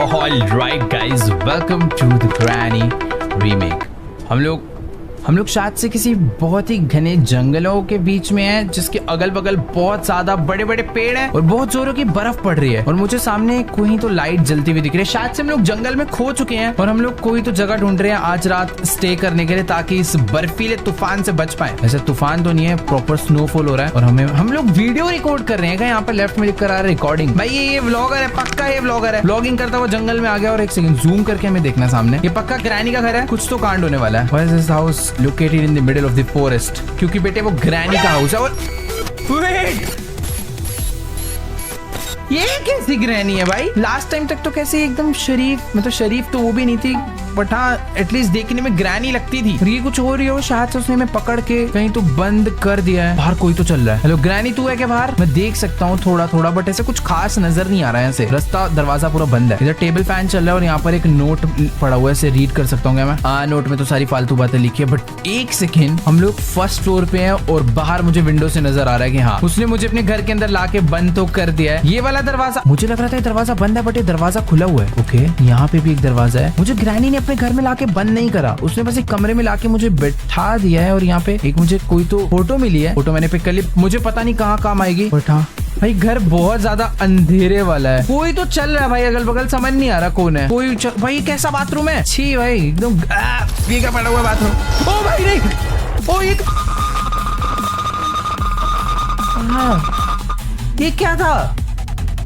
Alright guys, welcome to the Granny remake. हम लोग शायद से किसी बहुत ही घने जंगलों के बीच में हैं, जिसके अगल बगल बहुत ज्यादा बड़े बड़े पेड़ हैं और बहुत जोरों की बर्फ पड़ रही है और मुझे सामने कोई तो लाइट जलती हुई दिख रही है। शायद से हम लोग जंगल में खो चुके हैं और हम लोग कोई तो जगह ढूंढ रहे हैं आज रात स्टे करने के लिए, ताकि इस बर्फीले तूफान से बच पाए। ऐसे तूफान तो नहीं है, प्रॉपर स्नोफॉल हो रहा है और हम लोग वीडियो रिकॉर्ड कर रहे हैं। यहाँ पे लेफ्ट में लिख कर आ रहा है रिकॉर्डिंग। भाई ये व्लॉगर है, पक्का ये व्लॉगर है। व्लॉगिंग करता हुआ जंगल में आ गया और एक सेकंड जूम करके हमें देखना सामने, ये पक्का ग्रैनी का घर है। कुछ तो कांड होने वाला है। Why is this house located in the middle of the forest? क्योंकि बेटे वो ग्रैनी का हाउस है। और वेट, ये कैसी ग्रैनी है भाई? लास्ट टाइम तक तो कैसे एकदम शरीफ, मतलब शरीफ तो वो भी नहीं थी, बट हाँ एटलीस्ट देखने में ग्रैनी लगती थी। और ये कुछ हो रही हो, शायद से उसने हमें पकड़ के कहीं तो बंद कर दिया है। बाहर कोई तो चल रहा है। हेलो ग्रैनी, तू है क्या बाहर? मैं देख सकता हूँ थोड़ा थोड़ा, बट ऐसे कुछ खास नजर नहीं आ रहा है। ऐसे रास्ता दरवाजा पूरा बंद है। इधर टेबल फैन चल रहा है और यहाँ पर एक नोट पड़ा हुआ है, ऐसे रीड कर सकता हूँ क्या मैं? नोट में तो सारी फालतू बातें लिखी है, बट एक सेकेंड, हम लोग फर्स्ट फ्लोर पे हैं और बाहर मुझे विंडो से नजर आ रहा है कि हाँ उसने मुझे अपने घर के अंदर लाके बंद तो कर दिया है। ये वाला दरवाजा, मुझे लग रहा था ये दरवाजा बंद है, बट ये दरवाजा खुला हुआ है। ओके, यहाँ पे भी एक दरवाजा है। मुझे ग्रैनी ने अपने घर में लाके बंद नहीं करा, उसने बस एक कमरे में लाके मुझे बैठा दिया है। और यहाँ पे एक मुझे कोई तो फोटो मिली है, फोटो मैंने पिक कर ली, मुझे पता नहीं कहाँ काम आएगी, बट हाँ भाई घर बहुत ज्यादा अंधेरे वाला है। कोई तो चल रहा है भाई अगल बगल, समझ नहीं आ रहा कौन है। कोई भाई कैसा बाथरूम है? छी भाई एकदम फीका पड़ा हुआ बाथरूम। ओ भाई नहीं, ओ ये क्या था?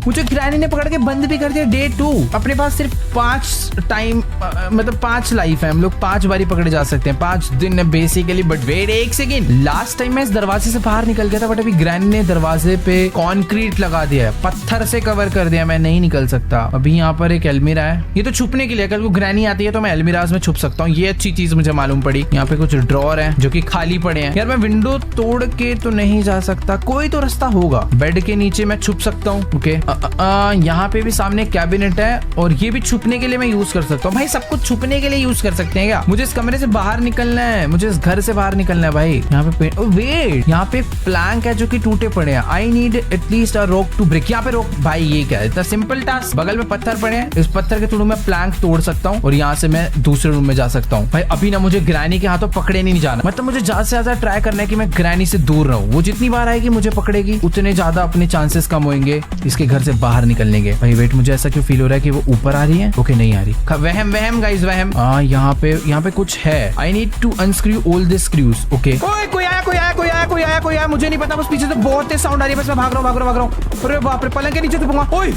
मुझे ग्रैनी ने पकड़ के बंद भी कर दिया। डे 2, अपने पास सिर्फ 5 लाइफ है। हम लोग 5 बारी पकड़े जा सकते हैं, 5 दिन है बेसिकली। बट वेट एक सेकेंड, लास्ट टाइम मैं इस दरवाजे से बाहर निकल गया था, बट अभी ग्रैनी ने दरवाजे पे कंक्रीट लगा दिया है, पत्थर से कवर कर दिया, मैं नहीं निकल सकता। अभी यहाँ पर एक अलमीरा है, ये तो छुपने के लिए, कल को ग्रैनी आती है तो मैं अलमीराज में छुप सकता हूँ। ये अच्छी चीज मुझे मालूम पड़ी। यहाँ पे कुछ ड्रॉर है जो कि खाली पड़े हैं। यार मैं विंडो तोड़ के तो नहीं जा सकता, कोई तो रास्ता होगा। बेड के नीचे मैं छुप सकता हूँ। ओके, यहाँ पे भी सामने कैबिनेट है और ये भी छुपने के लिए मैं यूज कर सकता हूँ। भाई सब कुछ छुपने के लिए यूज कर सकते हैं क्या? मुझे इस कमरे से बाहर निकलना है, मुझे इस घर से बाहर निकलना है भाई। यहाँ पे वेट, यहाँ पे प्लैंक है जो कि टूटे पड़े हैं। I need at least a rock to break. यहाँ पे रॉक, भाई ये क्या है? इतना सिंपल टास्क। बगल में पत्थर पड़े हैं, इस पत्थर के थ्रू मैं प्लैंक तोड़ सकता हूँ और यहाँ से मैं दूसरे रूम में जा सकता हूँ। भाई अभी ना मुझे ग्रैनी के हाथों पकड़े नहीं जाना, मतलब मुझे ज्यादा से ज्यादा ट्राई करना है कि मैं ग्रैनी से दूर रहूँ। वो जितनी बार आएगी मुझे पकड़ेगी, उतने ज्यादा अपने चांसेस कम होंगे इसके घर से बाहर निकलने के। भाई वेट, मुझे ऐसा क्यों फील हो रहा है कि वो ऊपर आ रही है? ओके नहीं आ रही। वहम गाइस, वहम। यहाँ पे कुछ है। I need to unscrew all the screws. Okay, कोई आया, मुझे नहीं पता, बस पीछे से बहुत तेज साउंड आ रही है, बस मैं भाग रहा हूँ। अरे बाप रे, पलंग के नीचे तो पहुंचा। ओए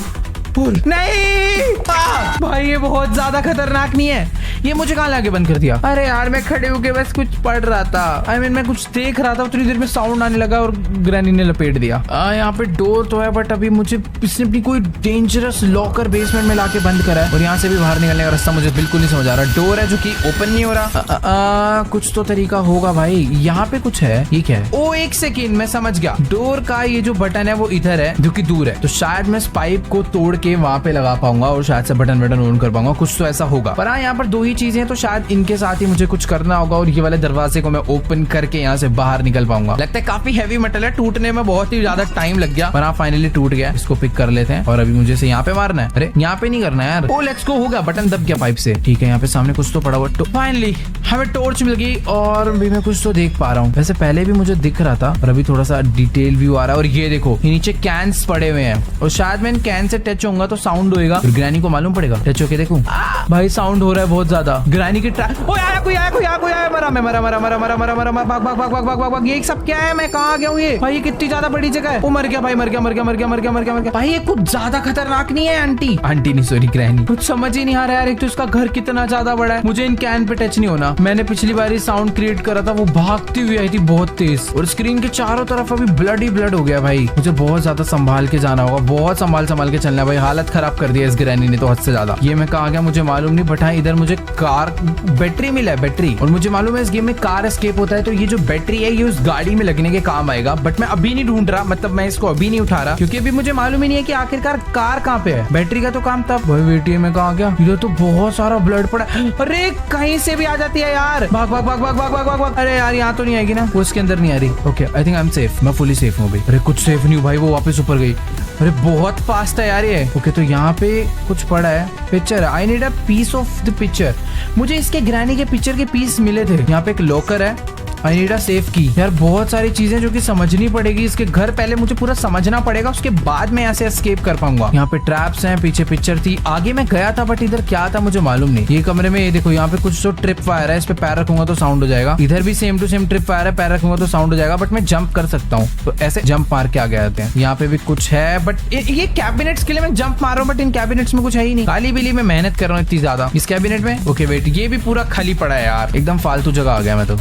नहीं भाई, ये बहुत ज्यादा खतरनाक नहीं है? ये मुझे कहाँ लाके बंद कर दिया? अरे यार मैं खड़े होके बस कुछ पढ़ रहा था, मैं कुछ देख रहा था, उतनी देर में साउंड आने लगा और ग्रैनी ने लपेट दिया। यहाँ पे डोर तो है, बट अभी मुझे इसने अपनी कोई डेंजरस लॉकर बेसमेंट में लाके बंद करा है और यहाँ से भी बाहर निकलने का रास्ता मुझे बिल्कुल नहीं समझ आ रहा। डोर है जो कि ओपन नहीं हो रहा। कुछ तो तरीका होगा भाई। यहाँ पे कुछ है, ये क्या है? ओ एक सेकेंड, मैं समझ गया। डोर का ये जो बटन है वो इधर है जो कि दूर है, तो शायद मैं इस पाइप को तोड़ के वहां पे लगा पाऊंगा और शायद से बटन ऑन कर पाऊंगा। कुछ तो ऐसा होगा। पर हाँ यहाँ पर 2 ही चीजें हैं, तो शायद इनके साथ ही मुझे कुछ करना होगा और ये वाले दरवाजे को मैं ओपन करके यहाँ से बाहर निकल पाऊंगा। लगता है काफी हैवी मेटल है, टूटने में बहुत ही ज्यादा टाइम लग गया, पर हाँ फाइनली टूट गया। इसको पिक कर लेते हैं और अभी मुझे से यहाँ पे मारना है। अरे यहाँ पे नहीं करना है यार। ओ लेट्स गो, होगा, बटन दब गया पाइप से। ठीक है, यहाँ पे सामने कुछ तो पड़ा हुआ। फाइनली हमें टॉर्च मिल गई और भी मैं कुछ तो देख पा रहा हूँ। वैसे पहले भी मुझे दिख रहा था और अभी थोड़ा सा डिटेल व्यू आ रहा है। और ये देखो, ये नीचे कैंस पड़े हुए हैं और शायद मैं इन कैन से टच होऊंगा तो साउंड होएगा, ग्रैनी को मालूम पड़ेगा। टच होके देखूं, भाई साउंड हो रहा है बहुत ज्यादा। ग्रैनी की कोई आया, मरा। ये सब क्या है? मैं कहाँ गया हूँ? ये भाई ये कितनी ज्यादा बड़ी जगह है। वो मर गया भाई, मर गया। भाई ये कुछ ज्यादा खतरनाक नहीं है? आंटी नहीं, सॉरी ग्रैनी। कुछ समझ ही नहीं आ रहा है यार। एक तो इसका घर कितना ज्यादा बड़ा है, मुझे इन कैन पे टच नहीं होना। मैंने पिछली बार साउंड क्रिएट करा था, वो भागती हुई आई थी बहुत तेज और स्क्रीन के चारों तरफ अभी ब्लड ही ब्लड हो गया। भाई मुझे बहुत ज्यादा संभाल के जाना होगा, बहुत संभाल के चलना है भाई। हालत खराब कर दिया इस ग्रैनी ने तो हद से ज्यादा। ये मैं कहाँ गया मुझे मालूम नहीं, बट हाँ इधर मुझे कार बैटरी मिला है, बैटरी। और मुझे मालूम है इस गेम में कार एस्केप होता है, तो ये जो बैटरी है ये उस गाड़ी में लगने के काम आएगा। बट मैं अभी नहीं ढूंढ रहा, मतलब मैं इसको अभी नहीं उठा रहा, क्योंकि अभी मुझे मालूम ही नहीं है कि आखिरकार कार कहाँ पे है। बैटरी का तो काम था। भाई बेटी में कहाँ गया? इधर तो बहुत सारा ब्लड पड़ा। अरे कहीं से भी आ जाती है यार। भाग। अरे यार यहाँ तो नहीं आएगी ना, वो उसके अंदर नहीं आ रही। Okay I think I am safe, मैं फुली सेफ हूँ अभी। अरे कुछ सेफ नहीं हूँ भाई, वो वापस ऊपर गई। अरे बहुत फास्ट है यार ये। ओके तो यहाँ पे कुछ पड़ा है, पिक्चर है। I need a piece of the picture. मुझे इसके ग्रैनी के पिक्चर के पीस मिले थे। यहाँ पे एक लॉकर है। आई नीड अ सेफ की। यार बहुत सारी चीजें जो कि समझनी पड़ेगी इसके घर, पहले मुझे पूरा समझना पड़ेगा, उसके बाद मैं यहाँ से एस्केप कर पाऊंगा। यहाँ पे ट्रैप्स हैं, पीछे पिक्चर थी, आगे मैं गया था बट इधर क्या था मुझे मालूम नहीं। ये कमरे में ये देखो, यहाँ पे कुछ तो ट्रिप फायर है, इस पे पैर रखूंगा तो साउंड हो जाएगा। इधर भी same to same trip fire है, पैर रखूंगा तो साउंड हो जाएगा, बट मैं जंप कर सकता हूँ, तो ऐसे जंप मार के आगे आते हैं। यहाँ पे भी कुछ है बट ये कैबिनेट्स के लिए मैं जंप मार रहा हूँ, बट इन कैबिनेट्स में कुछ है ही नहीं। खाली बिली में मेहनत कर रहा हूँ इतनी ज्यादा इस कैबिनेट में। ओके वेट, ये भी पूरा खाली पड़ा है यार, एकदम फालतू जगह आ गया मैं तो।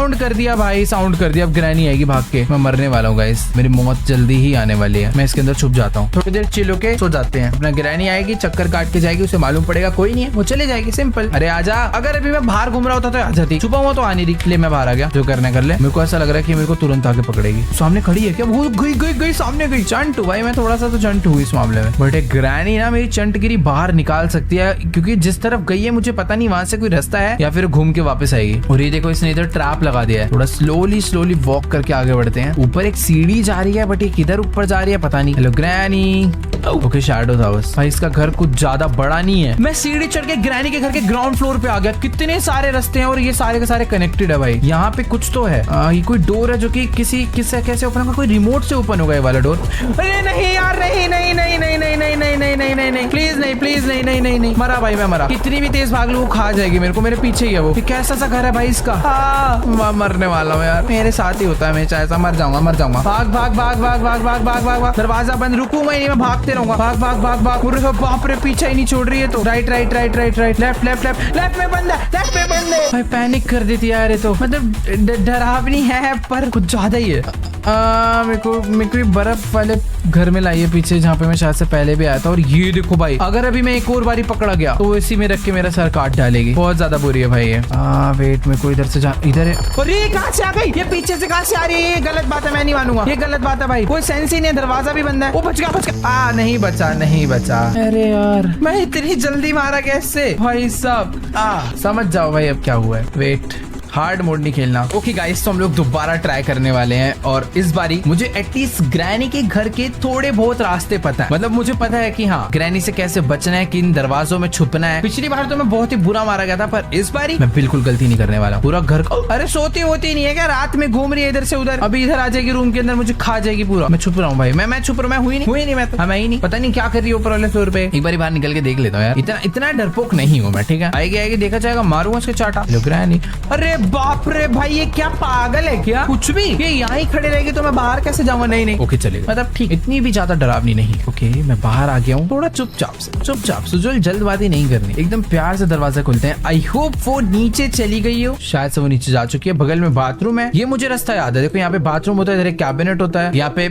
साउंड कर दिया भाई, साउंड कर दिया। अब ग्रैनी आएगी भाग के, मैं मरने वाला हूँ गाइस, मेरी मौत जल्दी ही आने वाली है। मैं इसके अंदर छुप जाता हूँ, थोड़ी देर चिल होके सो जाते हैं। अपना ग्रैनी आएगी, चक्कर काट के जाएगी, उसे मालूम पड़ेगा कोई नहीं है, वो चले जाएगी, सिंपल। अरे आजा, अगर अभी मैं बाहर घूम रहा होता तो आ जाती, छुपा हुआ तो आ नहीं रही, मैं बाहर आ गया, जो करने कर ले। मेरे को ऐसा लग रहा है कि मेरे को तुरंत आके पकड़ेगी। सामने खड़ी है क्या? वो गई सामने गई। चंट भाई, मैं थोड़ा सा तो चंट हूँ इस मामले में, बट एक ग्रैनी ना मेरी चंटगिरी बाहर निकाल सकती है, क्योंकि जिस तरफ गई है मुझे पता नहीं वहां से कोई रास्ता है या फिर घूम के वापस आएगी। और ये देखो, इसने इधर ट्रैप लगा दिया है। थोड़ा स्लोली वॉक करके आगे बढ़ते हैं। ऊपर एक सीढ़ी जा रही है, बट ये किधर ऊपर जा रही है पता नहीं। Hello granny. ओके शैडो था बस। भाई इसका घर कुछ ज्यादा बड़ा नहीं है। मैं सीढ़ी चढ़ के ग्रैनी के घर के ग्राउंड फ्लोर पे आ गया। कितने सारे रास्ते हैं और ये सारे के सारे कनेक्टेड है भाई। यहाँ पे कुछ तो है। ये कोई डोर है जो कि किससे कैसे ओपन होगा? कोई रिमोट से ओपन होगा ये वाला डोर। अरे नहीं यार, नहीं, प्लीज नहीं, मरा भाई, मैं मरा। कितनी भी तेज भाग लूं वो खा जाएगी मेरे को, मेरे पीछे ही है वो। कैसा सा घर है भाई इसका? मरने वाला हूँ यार, मेरे साथ ही होता है, मैं चाहे मर जाऊंगा। भाग। दरवाजा बंद, रुकूंगा ही नहीं, मैं भागते रहूंगा। भाग। बाप रे, पीछे ही नहीं छोड़ रही है तो। राइट, लेफ्ट में बंद है। भाई पैनिक कर देती है यार ये तो, मतलब डरावनी है पर कुछ ज्यादा ही है। मेरे को बर्फ वाले घर में लाइए पीछे, जहाँ पे मैं शायद से पहले भी आया था। और ये देखो भाई, अगर अभी मैं एक और बारी पकड़ा गया तो इसी में रख के मेरा सर काट डालेगी। बहुत ज्यादा बुरी है भाई ये। वेट, मेरे को इधर से इधर है। अरे कहाँ से आ गई ये? पीछे से कहाँ से आ रही है? ये गलत बात है, मैं नहीं मानूंगा, ये गलत बात है भाई। कोई सेंस ही नहीं है, दरवाजा भी बंद है। वो बच गया। नहीं बचा। अरे यार, मैं इतनी जल्दी मारा कैसे भाई साहब? समझ जाओ भाई अब क्या हुआ है। वेट, हार्ड मोड नहीं खेलना। ओके गाइस, तो हम लोग दोबारा ट्राई करने वाले हैं और इस बारी मुझे एटलीस्ट ग्रैनी के घर के थोड़े बहुत रास्ते पता है। मतलब मुझे पता है कि हाँ, ग्रैनी से कैसे बचना है, किन दरवाजों में छुपना है। पिछली बार तो मैं बहुत ही बुरा मारा गया था, पर इस बारी मैं बिल्कुल गलती नहीं करने वाला। पूरा घर अरे सोती होती नहीं है क्या? रात में घूम रही है इधर से उधर, अभी इधर आ जाएगी रूम के अंदर, मुझे खा जाएगी पूरा। मैं छुप रहा हूँ भाई, मैं छुप रहा हूँ। मैं हुई नहीं, मैं तो ही नहीं, पता नहीं क्या कर रही है ऊपर वाले फ्लोर पे। एक बार बाहर निकल के देख लेता हूँ यार, इतना डरपोक नहीं हूँ मैं, ठीक है? आएगी देखा जाएगा, मारूंगा उसके चाटा। ग्रैनी, अरे बाप रे भाई, ये क्या पागल है क्या? कुछ भी, ये यहाँ ही खड़े रहेगी तो मैं बाहर कैसे जाऊंगा? नहीं ओके चलेगा, मतलब ठीक, इतनी भी ज्यादा डरावनी नहीं। ओके मैं बाहर आ गया हूँ, थोड़ा चुपचाप से जल्दबाजी नहीं करनी, एकदम प्यार से दरवाजा खोलते हैं। आई होप वो नीचे चली गई हो, शायद से वो नीचे जा चुकी है। बगल में बाथरूम है, ये मुझे रास्ता याद है। देखो यहाँ पे बाथरूम होता है, इधर एक कैबिनेट होता है, यहाँ पे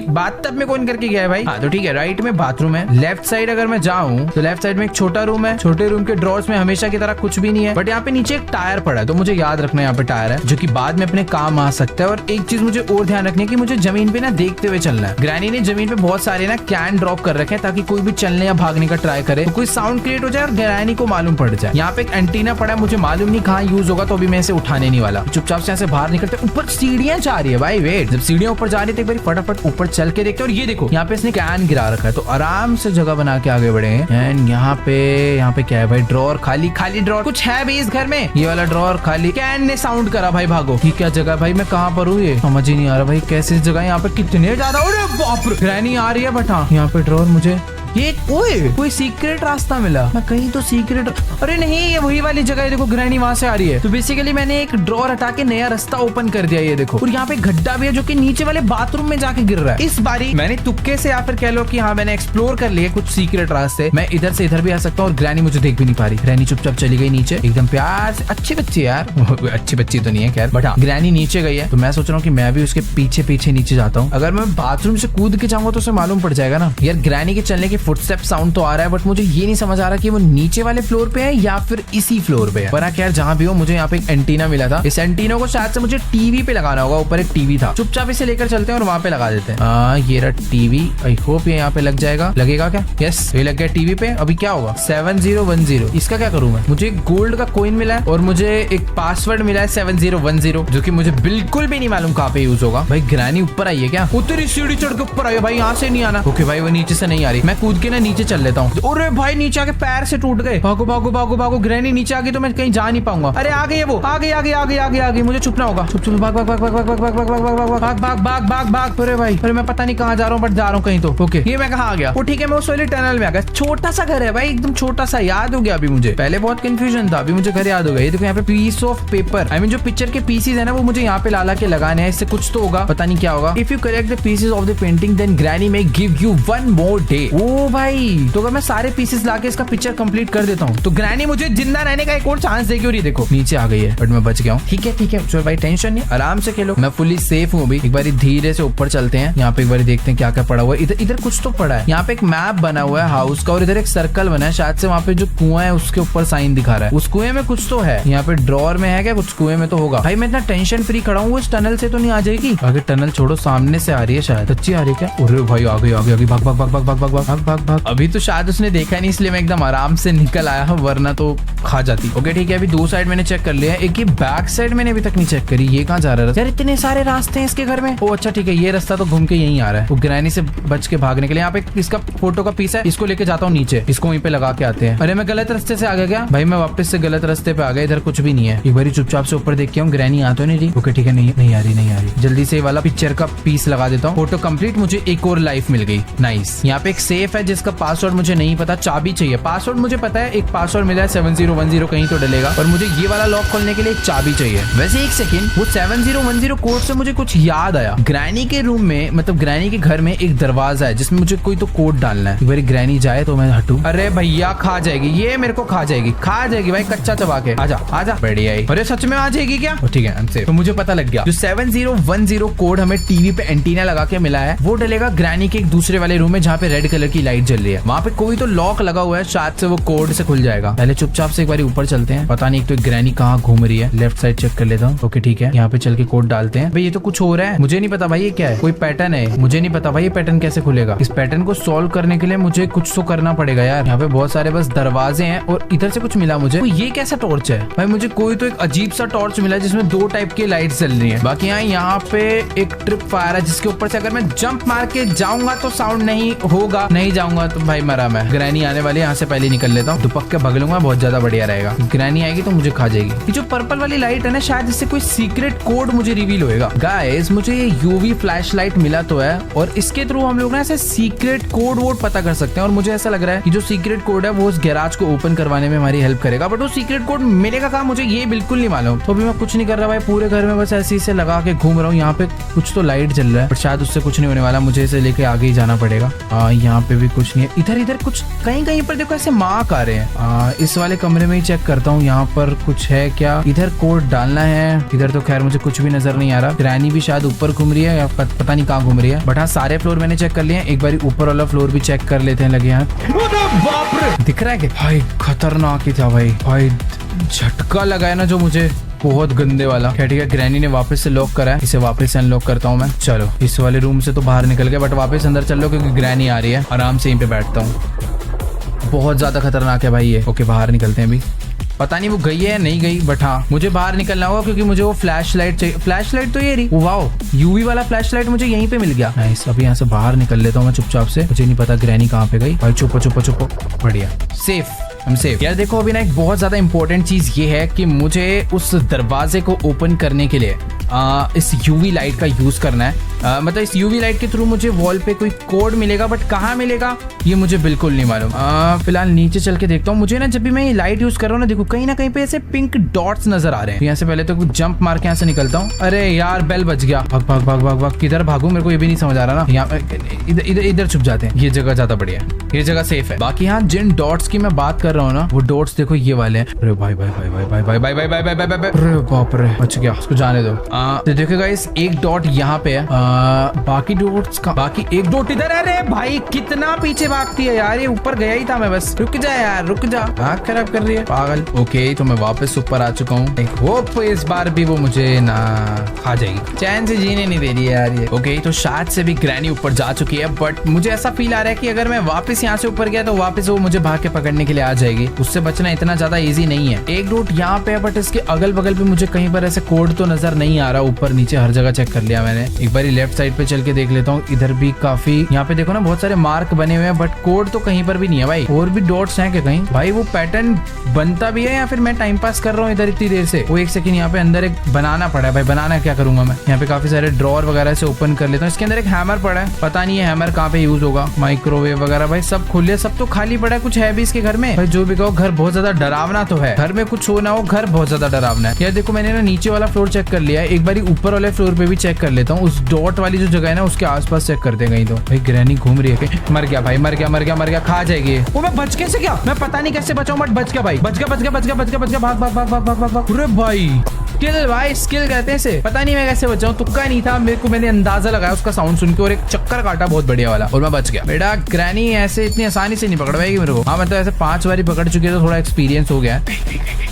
बाथटब में कौन करके गया है भाई? हाँ तो ठीक है, राइट में बाथरूम है। लेफ्ट साइड अगर मैं जाऊँ तो लेफ्ट साइड में एक छोटा रूम है। छोटे रूम के ड्रॉर्स में हमेशा की तरह कुछ भी नहीं है, बट यहाँ पे नीचे एक टायर पड़ा है, तो मुझे याद रखना है यहाँ पे टायर है, जो कि बाद में अपने काम आ सकता है। और एक चीज मुझे और ध्यान रखनी है कि मुझे जमीन पे ना देखते हुए चलना है। ग्रैनी ने जमीन पे बहुत सारे ना कैन ड्रॉप कर रखे हैं, ताकि कोई भी चलने या भागने का ट्राई करे तो कोई साउंड क्रिएट हो जाए और ग्रैनी को मालूम पड़ जाए। यहाँ पे एक एंटीना पड़ा है, मुझे मालूम नहीं कहाँ यूज होगा, तो अभी मैं इसे उठाने नहीं वाला। चुपचाप से यहाँ से बाहर निकलते। ऊपर सीढ़ियां जा रही है भाई, वेट, जब सीढ़ियां ऊपर जा रही थी एक बार फटाफट ऊपर चल के देखते। और ये देखो यहाँ पे इसने कैन गिरा रखा है, तो आराम से जगह बना के आगे बढ़े। एंड यहाँ पे क्या है भाई? ड्रॉर खाली ड्रॉर। कुछ है भी इस घर में? ये वाला ड्रॉर खाली। कैन ने साउंड करा भाई, भागो। ये क्या जगह भाई? मैं कहाँ पर हूँ? ये समझ ही नहीं आ रहा भाई, कैसी जगह? यहाँ पे कितने ज्यादा, अरे बाप रे, ग्रैनी आ रही है। बट हाँ, यहाँ पे ड्रॉर, मुझे ये ओए कोई सीक्रेट रास्ता मिला। मैं कहीं तो सीक्रेट, अरे नहीं, ये वही वाली जगह है। देखो ग्रैनी वहां से आ रही है, तो बेसिकली मैंने एक ड्रॉर हटा के नया रास्ता ओपन कर दिया। ये देखो, और यहाँ पे गड्ढा भी है जो कि नीचे वाले बाथरूम में जाके गिर रहा है। इस बारी मैंने तुक्के से, या फिर कह लो कि हाँ, मैंने एक्सप्लोर कर लिए कुछ सीक्रेट रास्ते। मैं इधर से इधर भी आ सकता हूँ और ग्रैनी मुझे देख भी नहीं पा रही। ग्रैनी चुपचाप चली गई नीचे, एकदम प्यार से। अच्छी बच्ची यार, अच्छी बच्ची तो नहीं है खैर, बट हाँ, ग्रैनी नीचे गई है, तो मैं सोच रहा हूँ कि मैं भी उसके पीछे नीचे जाता हूँ। अगर मैं बाथरूम से कूद के जाऊंगा तो उसे मालूम पड़ जाएगा ना। यार ग्रैनी के चलने के फुटस्टेप साउंड आ रहा है, बट मुझे ये नहीं समझ आ रहा कि वो नीचे वाले फ्लोर पे है या फिर इसी फ्लोर पे है। पर खैर जहां भी हो, मुझे यहाँ पे एक एंटीना मिला था। इस एंटीना को शायद से मुझे टीवी पे लगाना होगा। ऊपर एक टीवी था, चुपचाप इसे लेकर चलते हैं और वहां पे लगा देते हैं। ये रहा टीवी। आई होप ये यहाँ पे लग जाएगा। लगेगा क्या? यस, ये लग गया टीवी पे। अभी क्या होगा? 7010। इसका क्या करूँ मैं? मुझे गोल्ड का कॉइन मिला है और मुझे एक पासवर्ड मिला है 7010, जो कि मुझे बिल्कुल भी नहीं मालूम कहाँ पे यूज होगा। भाई ग्रैनी ऊपर आई है क्या? उतरी सीढ़ी चढ़ के ऊपर आई है भाई, यहाँ से नहीं आना। ओके भाई, वो नीचे से नहीं आ रही, मैं कूद कूद के ना नीचे चल लेता हूँ। अरे भाई नीचे आके पैर से टूट गए। भागो भागो भागो भागो, ग्रैनी नीचे आ गई तो मैं कहीं जा नहीं पाऊंगा। अरे आ गई है वो, आ गई आ गई आ गई आ गई आ गई। मुझे छुपना होगा। छुप छुप भाग भाग भाग भाग भाग भाग भाग भाग भाग भाग भाग भाग भाग भाग। अरे भाई, अरे मैं पता नहीं कहाँ जा रहा हूँ, बट जा रहा हूँ कहीं तो। ओके, ये मैं कहाँ आ गया? वो ठीक है, मैं उस वाले टनल में आ गया। छोटा सा घर है भाई, एकदम छोटा सा। याद हो गया अभी मुझे, पहले बहुत कंफ्यूजन था, अभी मुझे घर याद हो गया। ये देखो यहाँ पे piece of paper, I mean जो पिक्चर के पीसेस है ना, वो मुझे यहाँ पे ला के लगाने हैं। इससे कुछ तो होगा, पता नहीं क्या होगा। If you collect the pieces of the painting then granny may give you 1 more day. ओ भाई, तो अगर मैं सारे पीसेस लाके इसका पिक्चर कंप्लीट कर देता हूँ तो ग्रैनी मुझे जिंदा रहने का एक और चांस देगी। और ये देखो नीचे आ गई है, बट मैं बच गया हूँ। ठीक है चलो भाई, टेंशन नहीं, आराम से खेलो, मैं फुली सेफ हूँ अभी। एक बार धीरे से ऊपर चलते हैं, यहाँ पे एक बार देखते हैं क्या क्या पड़ा हुआ है। इधर कुछ तो पड़ा है। यहाँ पे एक मैप बना हुआ है हाउस का, और इधर एक सर्कल बना है, शायद से वहाँ पे जो कुआं है उसके ऊपर साइन दिखा रहा है। उस कुएं में कुछ तो है। यहाँ पे ड्रॉर में है क्या कुछ? कुएं में तो होगा। भाई मैं इतना टेंशन फ्री खड़ा हूँ, इस टनल से तो नहीं आ जाएगी? आगे टनल छोड़ो, सामने से आ रही है शायद। अच्छी आ रही है क्या? अरे भाई आ गई आ गई, भाग भाग भाग भाग भाग भाग भाग भाग भाग। अभी तो शायद उसने देखा नहीं, इसलिए मैं एकदम आराम से निकल आया हूँ, वरना तो खा जाती। ओके ठीक है, अभी 2 साइड मैंने चेक कर लिया है। एक ये बैक साइड मैंने अभी तक नहीं चेक करी। ये कहाँ जा रहा है यार? इतने सारे रास्ते हैं इसके घर में। ओ अच्छा ठीक है, ये रास्ता तो घूम के यहीं आ रहा है। वो ग्रैनी से बच के भागने के लिए। यहाँ पे इसका फोटो का पीस है, इसको लेके जाता हूँ नीचे, इसको वहीं पे लगा के आते हैं। अरे मैं गलत रास्ते से आ गया क्या? भाई मैं वापस से गलत रास्ते पे आ गया, इधर कुछ भी नहीं है। एक बार चुपचाप से ऊपर देख के हूँ, ग्रैनी आ तो नहीं रही। ओके ठीक है, नहीं आ रही। जल्दी से वाला पिक्चर का पीस लगा देता हूँ। फोटो कंप्लीट, मुझे एक और लाइफ मिल गई। नाइस। यहाँ पे एक सेफ है जिसका पासवर्ड मुझे नहीं पता, चाबी चाहिए। पासवर्ड मुझे पता है, एक पासवर्ड मिला है 7010 कहीं तो डलेगा, और मुझे ये वाला लॉक खोलने के लिए एक चाबी चाहिए। वैसे एक सेकंड, वो 7010 कोड से मुझे कुछ याद आया। ग्रैनी के रूम में, मतलब ग्रैनी के घर में एक दरवाजा है जिसमें मुझे कोई तो कोड डालना है। मेरी ग्रैनी जाए तो मैं हटूं। अरे भैया खा जाएगी ये, मेरे को खा जाएगी भाई, कच्चा चबा के। आजा बढ़िया। अरे सच में आ जाएगी क्या? ठीक है, तो मुझे पता लग गया। जो 7010 कोड हमें टीवी पे एंटीना लगा के मिला है, वो डलेगा ग्रैनी के एक दूसरे वाले रूम में जहाँ पे रेड कलर की लाइट जल रही है। वहाँ पे कोई तो लॉक लगा हुआ है, शायद से वो कोड से खुल जाएगा। पहले चुपचाप से एक बार ऊपर चलते हैं। पता नहीं एक तो ग्रैनी कहाँ घूम रही है। लेफ्ट साइड चेक कर लेता हूँ। ओके ठीक है, यहाँ पे चल के कोड डालते हैं। भाई ये तो कुछ हो रहा है, मुझे नहीं पता भाई ये क्या है। कोई पैटर्न है, मुझे नहीं पता भाई ये पैटर्न कैसे खुलेगा। इस पैटर्न को सॉल्व करने के लिए मुझे कुछ तो करना पड़ेगा यार। यहाँ पे बहुत सारे बस दरवाजे हैं, और इधर से कुछ मिला मुझे। तो ये कैसा टॉर्च है भाई? मुझे कोई तो एक अजीब सा टॉर्च मिला जिसमें 2 टाइप की लाइट जल रही है। बाकी यहाँ पे एक ट्रिप फायर है जिसके ऊपर से अगर मैं जंप मार के जाऊंगा तो साउंड नहीं होगा, नहीं जाऊंगा तो भाई मरा मैं। ग्रैनी आने वाली, यहाँ से पहले निकल लेता हूँ, दुपक के भग लूंगा, बहुत ज्यादा बढ़िया रहेगा। ग्रैनी आएगी तो मुझे खा जाएगी। ये जो पर्पल वाली लाइट है ना, शायद इससे कोई सीक्रेट कोड मुझे रिवील होएगा। गाइस मुझे ये यूवी फ्लैश लाइट मिला तो है, और इसके थ्रू हम लोग ना ऐसे सीक्रेट कोड वोड पता कर सकते हैं। और मुझे ऐसा लग रहा है कि जो सीक्रेट कोड है वो उस गैराज को ओपन करवाने में हमारी हेल्प करेगा। बट वो सीक्रेट कोड मिलेगा कहाँ, मुझे ये बिल्कुल नहीं मालूम। तो अभी मैं कुछ नहीं कर रहा भाई, पूरे घर में बस ऐसे से लगा के घूम रहा हूँ। यहाँ पे कुछ तो लाइट जल रहा है, पर शायद उससे कुछ नहीं होने वाला, मुझे इसे लेके आगे ही जाना पड़ेगा। यहाँ पे भी कुछ नहीं है। इधर कुछ कहीं पर देखो ऐसे मार्क आ रहे हैं। इस वाले कमरे में ही चेक करता हूँ, यहाँ पर कुछ है क्या? इधर कोड डालना है। इधर तो खैर मुझे कुछ भी नजर नहीं आ रहा। ग्रैनी भी शायद ऊपर घूम रही है, या पता नहीं कहाँ घूम रही है। बट हाँ, सारे फ्लोर मैंने चेक कर लिए हैं। एक बार ऊपर वाला फ्लोर भी चेक कर लेते हैं। लगे यहाँ बाप रे, दिख रहा है कि भाई खतरनाक ही था भाई झटका लगाया ना जो मुझे, बहुत गंदे वाला। क्या ठीक है, ग्रैनी ने वापस से लॉक करा है, इसे वापस से अनलॉक करता हूँ मैं। चलो इस वाले रूम से तो बाहर निकल गया, बट वापस अंदर चल लो क्योंकि ग्रैनी आ रही है। आराम से यहीं पे बैठता हूँ। बहुत ज्यादा खतरनाक है भाई ये। ओके बाहर निकलते हैं अभी। पता नहीं वो गई है या नहीं गई, बट हाँ मुझे बाहर निकलना होगा क्योंकि मुझे वो फ्लैश लाइट चाहिए। फ्लैश लाइट तो ये रही, वाओ यूवी वाला फ्लैश लाइट मुझे यहीं पे मिल गया। नाइस, अभी यहाँ से बाहर निकल लेता हूँ मैं चुपचाप से। मुझे नहीं पता ग्रैनी कहाँ पे गई। भाई चुपो, बढ़िया, सेफ, हम सेफ। यार देखो अभी ना एक बहुत ज्यादा इंपॉर्टेंट चीज ये है कि मुझे उस दरवाजे को ओपन करने के लिए इस यूवी लाइट का यूज करना है। मतलब इस यूवी लाइट के थ्रू मुझे वॉल पे कोई कोड मिलेगा, बट कहाँ मिलेगा ये मुझे बिल्कुल नहीं मालूम। फिलहाल नीचे चल के देखता हूँ। मुझे ना जब भी मैं ये लाइट यूज कर रहा हूँ ना, देखो कहीं ना कहीं पे ऐसे पिंक डॉट्स नजर आ रहे हैं। यहाँ से पहले तो जंप मार के यहाँ से निकलता हूँ। अरे यार बेल बज गया, भाग किधर भागू मेरे को ये भी नहीं समझ आ रहा ना। यहाँ इधर छुप जाते हैं, ये जगह ज्यादा बढ़िया है, ये जगह सेफ है। बाकी यहाँ जिन डॉट्स की मैं बात कर रहा हूँ ना, वो डॉट्स देखो ये वाले हैं। अरे भाई अरे बाप रे, बच गया, उसको जाने दो। तो देखो गाइस एक डॉट यहाँ पे है, बाकी डॉट्स का, बाकी एक डॉट इधर। अरे भाई कितना पीछे भागती है यार, ये ऊपर गया ही था मैं, बस रुक जा यार, रुक जा, आँख खराब कर रही है पागल। ओके तो मैं वापस ऊपर आ चुका हूँ। एक होप इस बार भी वो मुझे ना खा जाएगी, चैन से जीने नहीं दे रही है यार ये। ओके तो शायद से भी ग्रैनी ऊपर जा चुकी है, बट मुझे ऐसा फील आ रहा है कि अगर मैं वापस यहाँ से ऊपर गया तो वापस वो मुझे भाग के पकड़ने के लिए आ जाएगी, उससे बचना इतना ज्यादा इजी नहीं है। एक डॉट यहाँ पे है बट इसके अगल बगल पे मुझे कहीं पर ऐसे कोड तो नजर नहीं आ रहा। ऊपर नीचे हर जगह चेक कर लिया मैंने। एक बार लेफ्ट साइड पे चल के देख लेता हूँ, इधर भी काफी, यहाँ पे देखो ना बहुत सारे मार्क बने हुए हैं बट कोड तो कहीं पर भी नहीं है भाई। और भी डॉट्स हैं क्या कहीं? भाई वो पैटर्न बनता भी है या फिर मैं टाइम पास कर रहा हूँ इधर इतनी देर से? वो एक सेकंड, यहाँ पे अंदर एक बनाना पड़ा है भाई। बनाना क्या करूंगा मैं? यहाँ पे काफी सारे ड्रॉर वगैरह से ओपन कर लेता हूँ। इसके अंदर एक हैमर पड़ा है, पता नहीं है हैमर कहाँ पे यूज होगा। माइक्रोवेव वगैरह भाई सब खुले, सब तो खाली पड़ा है। कुछ है भी इसके घर में भाई? जो भी कहो, घर बहुत ज्यादा डरावना तो है। घर में कुछ हो ना हो, घर बहुत ज्यादा डरावना है। यार देखो मैंने ना नीचे वाला फ्लोर चेक कर लिया है, एक बार ऊपर वाले फ्लोर पे भी चेक कर लेता हूँ। उस डॉट वाली जो जगह है ना उसके आसपास चेक करते हैं कहीं तो। भाई ग्रैनी घूम रही है क्या? मर गया भाई, मर गया मर गया मर गया, खा जाएगी। वो मैं बच कैसे गया? मैं पता नहीं कैसे बचाऊं बट बच गया भाई। बच गया बच गया बच गया बच गया बच गया, भाग भाग भाग भाग भाग भाग। अरे भाई स्किल भाई, स्किल कहते हैं इसे। पता नहीं मैं कैसे बचाऊं, तुक्का नहीं था मेरे को, मैंने अंदाजा लगाया उसका साउंड सुन के और एक चक्कर काटा बहुत बढ़िया वाला और मैं बच गया। बेटा ग्रैनी ऐसे इतनी आसानी से नहीं पकड़ पाएगी मेरे को। हाँ मतलब ऐसे 5 बारी पकड़ चुकी है तो थोड़ा एक्सपीरियंस हो गया है।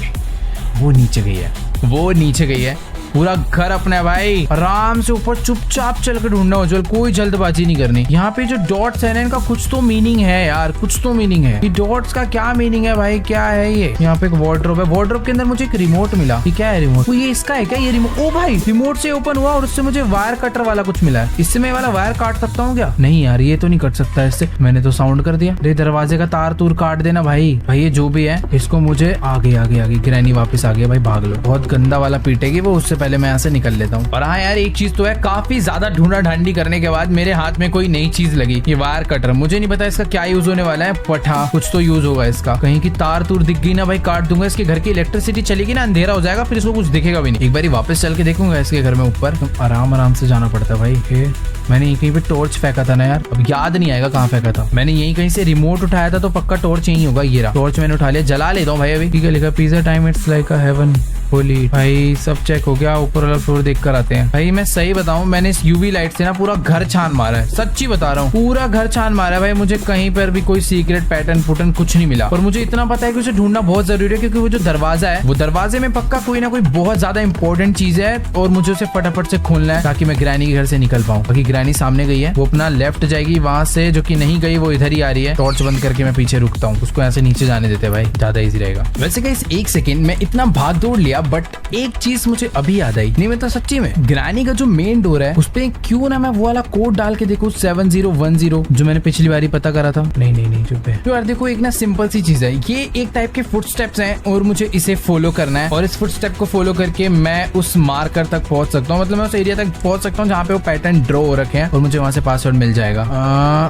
वो नीचे गई है, वो नीचे गई है। पूरा घर अपना है भाई, आराम से ऊपर चुपचाप चल के ढूंढना उज्जवल, कोई जल्दबाजी नहीं करनी। यहाँ पे जो डॉट्स है ना इनका कुछ तो मीनिंग है यार, कुछ तो मीनिंग है। ये डॉट्स का क्या मीनिंग है भाई? क्या है ये? यहाँ पे एक वार्डरोब है, वार्डरोब के अंदर मुझे एक रिमोट मिला। ये क्या है रिमोट? ये इसका है क्या ये रिमोट? ओ भाई रिमोट से ओपन हुआ और उससे मुझे वायर कटर वाला कुछ मिला है। इससे मैं वाला वायर काट सकता हूँ क्या? नहीं यार ये तो नहीं कट सकता इससे। मैंने तो साउंड कर दिया। अरे दरवाजे का तार तूर काट देना भाई। भाई ये जो भी है इसको मुझे आगे आगे आगे। ग्रैनी वापस आ गया भाई, भाग लो। बहुत गंदा वाला पीटेगी वो, उससे पहले मैं यहाँ से निकल लेता हूँ। और हाँ यार एक चीज तो है, काफी ज्यादा ढूंढा ढांडी करने के बाद मेरे हाथ में कोई नई चीज लगी, ये वायर कटर। मुझे नहीं पता इसका क्या यूज होने वाला है बट हाँ कुछ तो यूज होगा इसका। कहीं की तार तूर दिख गई ना भाई, काट दूंगा। इसके घर की इलेक्ट्रिसिटी चलेगी ना, अंधेरा हो जाएगा, फिर इसको कुछ दिखेगा भी नहीं। एक बार वापस चल के देखूंगा इसके घर में ऊपर। तो आराम आराम से जाना पड़ता है भाई। मैंने यहीं कहीं पे टॉर्च फेंका था ना यार, अब याद नहीं आएगा कहाँ फेंका था। मैंने यहीं कहीं से रिमोट उठाया था तो पक्का टॉर्च यहीं होगा। ये रहा टॉर्च, मैंने उठा लिया, जला लेता हूँ भाई अभी। ठीक है लिखा pizza time it's like a heaven holy. भाई सब चेक हो गया, ऊपर वाला फ्लोर देख कर आते हैं। भाई मैं सही बताऊं, मैंने इस यूवी लाइट से ना पूरा घर छान मारा है, सच्ची बता रहा हूँ, पूरा घर छान मारा है भाई। मुझे कहीं पर भी कोई सीक्रेट पैटर्न पुटर्न कुछ नहीं मिला। और मुझे इतना पता है कि उसे ढूंढना बहुत जरूरी है, क्योंकि वो जो दरवाजा है वो दरवाजे में पक्का कोई ना कोई बहुत ज्यादा इंपॉर्टेंट चीज है और मुझे उसे फटाफट से खोलना है ताकि मैं ग्रैनी के घर से निकल पाऊँ। बाकी ग्रैनी सामने गई है, वो अपना लेफ्ट जाएगी वहां से, जो कि नहीं गई वो इधर ही आ रही है। टॉर्च बंद करके मैं पीछे रुकता हूँ, उसको ऐसे नीचे जाने देते भाई, ज्यादा इजी रहेगा। वैसे गाइस एक सेकंड में इतना भाग दौड़ लिया बट एक चीज मुझे अभी याद आई। नहीं मतलब सच्ची में ग्रैनी का जो मेन डोर है उस पे क्यों ना मैं वो वाला कोड डाल के देखो 7010 जो मैंने पिछली बारी पता करा था। नहीं नहीं नहीं चुप है। तो यार देखो एक ना सिंपल सी चीज है, ये एक टाइप के फुटस्टेप्स हैं और मुझे इसे फॉलो करना है और इस फुटस्टेप को फॉलो करके मैं उस मार्कर तक पहुंच सकता हूँ। मतलब मैं उस एरिया तक पहुंच सकता हूँ जहाँ पे वो पैटर्न ड्रॉ हो रखे हैं और मुझे वहां से पासवर्ड मिल जाएगा।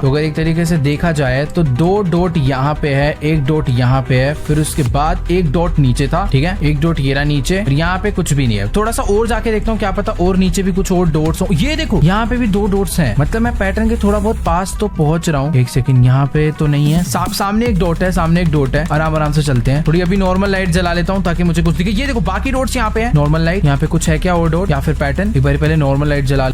तो अगर एक तरीके से देखा जाए तो 2 डॉट यहाँ पे है, 1 डॉट यहाँ पे है, फिर उसके बाद 1 डॉट नीचे था। ठीक है 1 डॉट ये रहा नीचे और यहाँ पे कुछ भी नहीं है। थोड़ा सा और जाके देखता हूँ, क्या पता और नीचे भी कुछ और डॉट्स हो। ये देखो यहाँ पे भी 2 डॉट्स हैं, मतलब मैं पैटर्न के थोड़ा बहुत पास तो पहुंच रहा हूँ। एक सेकंड, यहाँ पे तो नहीं है, सामने एक डॉट है, सामने एक डॉट है। आराम आराम से चलते हैं। थोड़ी अभी नॉर्मल लाइट जला लेता हूँ ताकि मुझे कुछ दिखे। ये देखो बाकी डॉट्स यहाँ पे है। नॉर्मल लाइट यहाँ पे कुछ है क्या और डॉट या फिर पैटर्न? एक बार पहले नॉर्मल लाइट जला